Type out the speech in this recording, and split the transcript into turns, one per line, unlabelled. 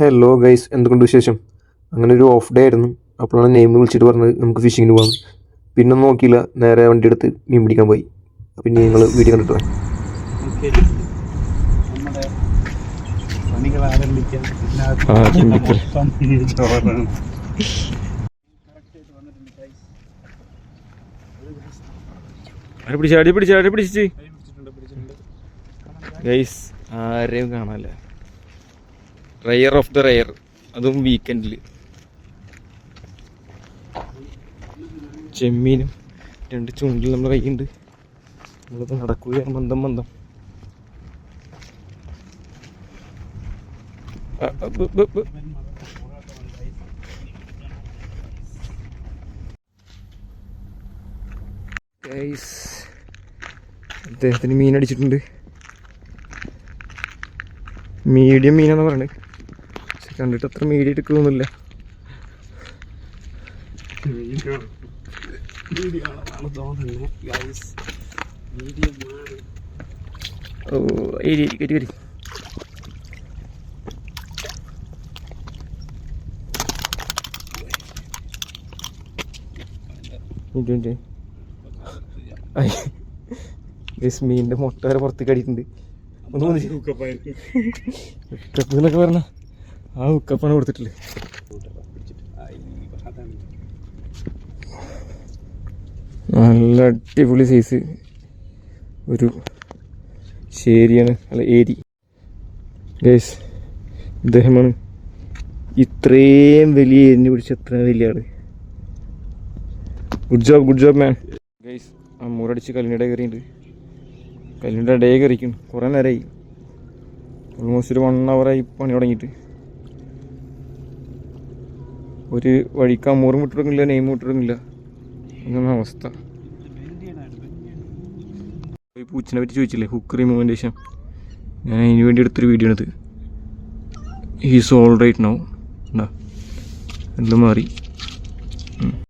Hello guys, എന്തുകൊണ്ട് വിശേഷം? അങ്ങനെ ഒരു ഓഫ് ഡേ ആയിരുന്നു. അപ്പോഴാണ് നെയിം വിളിച്ചിട്ട് പറഞ്ഞത് നമുക്ക് ഫിഷിങ്ങിന് പോകാം. പിന്നെ ഒന്നും നോക്കിയില്ല, നേരെ വണ്ടി എടുത്ത് മീൻ പിടിക്കാൻ പോയി. പിന്നെ നിങ്ങൾ വീഡിയോ കണ്ടിട്ട് പോയി.
ആരെയും കാണാല്ല. റെയർ ഓഫ് ദ റെയർ, അതും വീക്കെൻഡിൽ. ചെമ്മീനും 2 ചൂണ്ടിൽ നമ്മുടെ കയ്യുണ്ട്. നമ്മളിപ്പോൾ നടക്കുകയാണ് മന്ദം മന്ദം. അദ്ദേഹത്തിന് മീൻ അടിച്ചിട്ടുണ്ട്. മീഡിയം മീനാന്ന് പറയുന്നത്, പക്ഷെ കണ്ടിട്ട് അത്ര മീഡിയം എടുക്കുന്നില്ല. ഓ കരി കരി മീനിന്റെ മുട്ട വരെ പുറത്തേക്ക് അടിയിട്ടുണ്ട്. ഉക്കപ്പ് എന്നൊക്കെ പറഞ്ഞ ആ ഉക്കപ്പാണ് കൊടുത്തിട്ടില്ലേ. നല്ല അടിപൊളി സൈസ് ഒരു ശേരിയാണ്, അല്ല ഏരി. ഗൈസ്, ഇദ്ദേഹമാണ് ഇത്രയും വലിയ എരിഞ്ഞ് പിടിച്ച അത്ര വലിയ ആള്. ഗുഡ് ജോബ് മാൻ. ഗൈസ്, അമ്മൂരടിച്ച് കല്ലിൻ്റെ കയറിയിട്ടുണ്ട്. കല്ലിൻ്റെ ഇടയെ കയറിക്കുന്നു. കുറേ നേരമായി, ഓൾമോസ്റ്റ് ഒരു 1 hour പണി തുടങ്ങിയിട്ട്. ഒരു വഴിക്ക് അമ്മൂറും വിട്ടിടങ്ങില്ല, നെയ്മ് വിട്ടിടങ്ങില്ല. അങ്ങനെ അവസ്ഥ. ഈ പൂച്ചിനെ പറ്റി ചോദിച്ചില്ലേ, ഹുക്ക് റിമൂവിൻ്റെ ശേഷം ഞാൻ അതിന് വേണ്ടി എടുത്തൊരു വീഡിയോ ആണിത്. Is all right now. എല്ലാം മാറി.